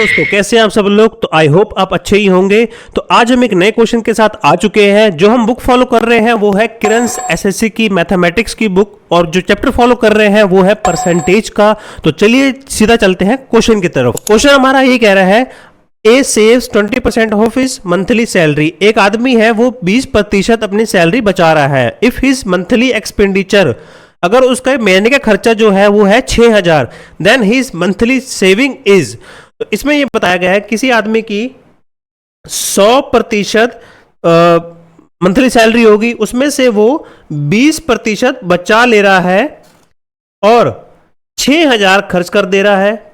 दोस्तों, कैसे हैं आप सब लोग। तो आई होप आप अच्छे ही होंगे। तो आज हम एक नए क्वेश्चन के साथ आ चुके हैं। जो हम बुक फॉलो कर रहे हैं वो है किरणस एसएससी की मैथमेटिक्स की बुक, और जो चैप्टर फॉलो कर रहे हैं वो है परसेंटेज का। तो चलिए सीधा चलते हैं क्वेश्चन की तरफ। क्वेश्चन हमारा ये कह रहा है A saves 20% of his monthly salary. एक आदमी है वो 20% अपनी सैलरी बचा रहा है। इफ हिज मंथली एक्सपेंडिचर, अगर उसका महीने का खर्चा जो है वो है 6000, then his monthly saving is. तो इसमें ये बताया गया है किसी आदमी की 100% मंथली सैलरी होगी, उसमें से वो 20% बचा ले रहा है और 6000 खर्च कर दे रहा है।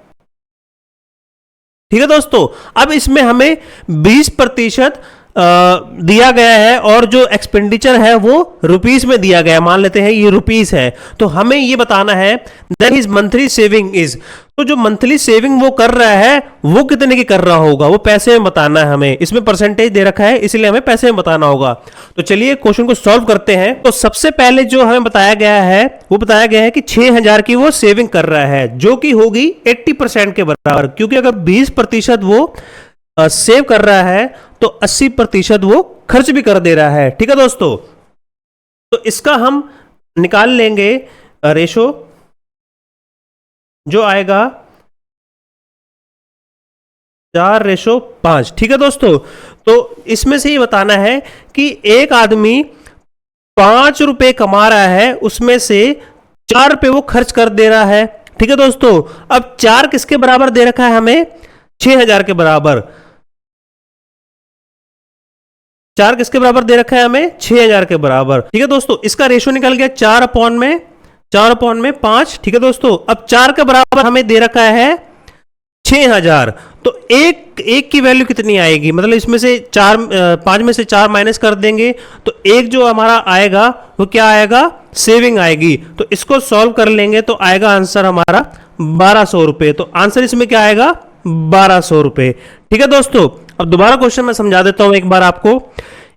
ठीक है दोस्तों, अब इसमें हमें 20% दिया गया है और जो एक्सपेंडिचर है वो रुपीस में दिया गया है। मान लेते हैं ये रुपीस है, तो हमें ये बताना है that his monthly saving is. तो जो मंथली सेविंग वो कर रहा है वो कितने की कर रहा होगा, वो पैसे में बताना है हमें। इसमें परसेंटेज दे रखा है इसलिए हमें पैसे में बताना होगा। तो चलिए क्वेश्चन को सॉल्व करते हैं। तो सबसे पहले जो हमें बताया गया है वो बताया गया है कि 6000 की वो सेविंग कर रहा है, जो कि होगी 80% के बराबर, क्योंकि अगर 20% वो सेव कर रहा है तो 80% वो खर्च भी कर दे रहा है। ठीक है दोस्तों, तो इसका हम निकाल लेंगे रेशो, जो आएगा 4:5। ठीक है दोस्तों, तो इसमें से ये बताना है कि एक आदमी 5 रुपए कमा रहा है, उसमें से 4 रुपए वो खर्च कर दे रहा है। ठीक है दोस्तों, अब 4 किसके बराबर दे रखा है हमें, 6000 के बराबर। 4 किसके बराबर दे रखा है हमें, 6000 के बराबर। ठीक है दोस्तों, इसका रेशो निकल गया 4/5। ठीक है दोस्तों, अब 4 के बराबर हमें दे रखा है 6000, तो एक की वैल्यू कितनी आएगी, मतलब इसमें से 5 में से 4 माइनस कर देंगे तो एक जो हमारा आएगा वो क्या आएगा, सेविंग आएगी। तो इसको सॉल्व कर लेंगे तो आएगा आंसर हमारा 1200 रुपए। तो आंसर इसमें क्या आएगा, 1200 रुपए। ठीक है दोस्तों, अब दोबारा क्वेश्चन मैं समझा देता हूं एक बार आपको।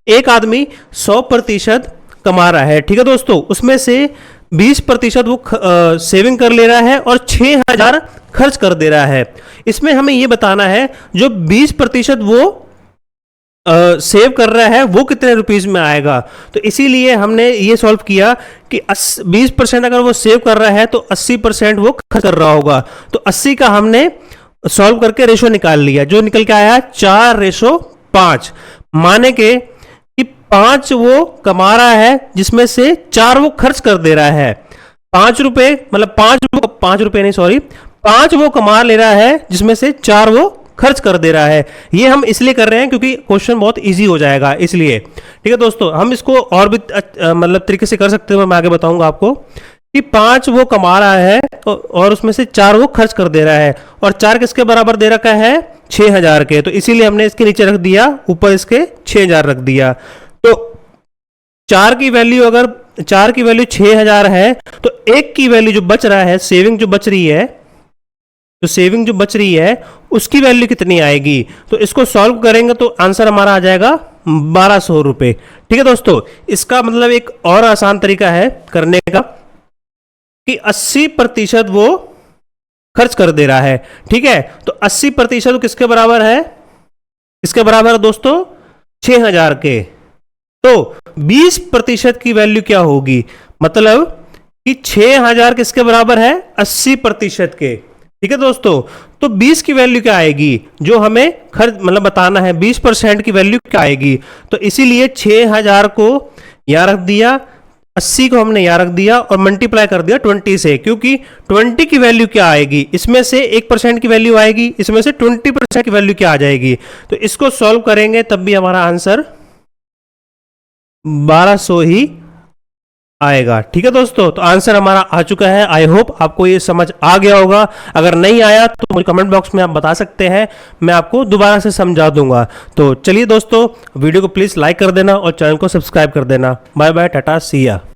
एक आदमी 100% कमा रहा है, ठीक है दोस्तों, उसमें से 20% वो सेविंग कर ले रहा है और 6000 खर्च कर दे रहा है। इसमें हमें यह बताना है जो 20% वो सेव कर रहा है वो कितने रुपीस में आएगा। तो इसीलिए हमने ये सॉल्व किया कि 20% अगर वो सेव कर रहा है तो 80% वो खर्च कर रहा होगा। तो 80 का हमने सॉल्व करके रेशो निकाल लिया, जो निकल के आया 4:5। माने के कि 5 वो कमा रहा है जिसमें से 4 वो खर्च कर दे रहा है। 5 रुपए मतलब 5 वो कमा ले रहा है जिसमें से 4 वो खर्च कर दे रहा है। ये हम इसलिए कर रहे हैं क्योंकि क्वेश्चन बहुत इजी हो जाएगा इसलिए। ठीक है दोस्तों, हम इसको और भी मतलब तरीके से कर सकते हैं, मैं आगे बताऊंगा आपको कि 5 वो कमा रहा है और उसमें से 4 वो खर्च कर दे रहा है, और 4 किसके बराबर दे रखा है, 6000 के। तो इसीलिए हमने इसके नीचे रख दिया, ऊपर इसके 6000 रख दिया। तो 4 की वैल्यू अगर 4 की वैल्यू 6000 है तो एक की वैल्यू जो बच रहा है, सेविंग जो बच रही है उसकी वैल्यू कितनी आएगी। तो इसको सॉल्व करेंगे तो आंसर हमारा आ जाएगा 1200 रुपए। ठीक है दोस्तों, इसका मतलब एक और आसान तरीका है करने का कि 80% वो खर्च कर दे रहा है। ठीक है, तो 80% किसके बराबर है, किसके बराबर है दोस्तों, 6000 के। तो 20% की वैल्यू क्या होगी, मतलब कि 6000 किसके बराबर है, 80% के। ठीक है दोस्तों, तो 20 की वैल्यू क्या आएगी, जो हमें खर्च मतलब बताना है 20% की वैल्यू क्या आएगी। तो इसीलिए 6000 को यहां रख दिया, 80 को हमने यहां रख दिया और मल्टीप्लाई कर दिया 20 से, क्योंकि 20 की वैल्यू क्या आएगी, इसमें से 1% की वैल्यू आएगी, इसमें से 20% की वैल्यू क्या आ जाएगी। तो इसको सॉल्व करेंगे तब भी हमारा आंसर 1200 ही आएगा। ठीक है दोस्तों, तो आंसर हमारा आ चुका है। आई होप आपको ये समझ आ गया होगा। अगर नहीं आया तो मुझे कमेंट बॉक्स में आप बता सकते हैं, मैं आपको दोबारा से समझा दूंगा। तो चलिए दोस्तों, वीडियो को प्लीज लाइक कर देना और चैनल को सब्सक्राइब कर देना। बाय बाय, टाटा, सी या।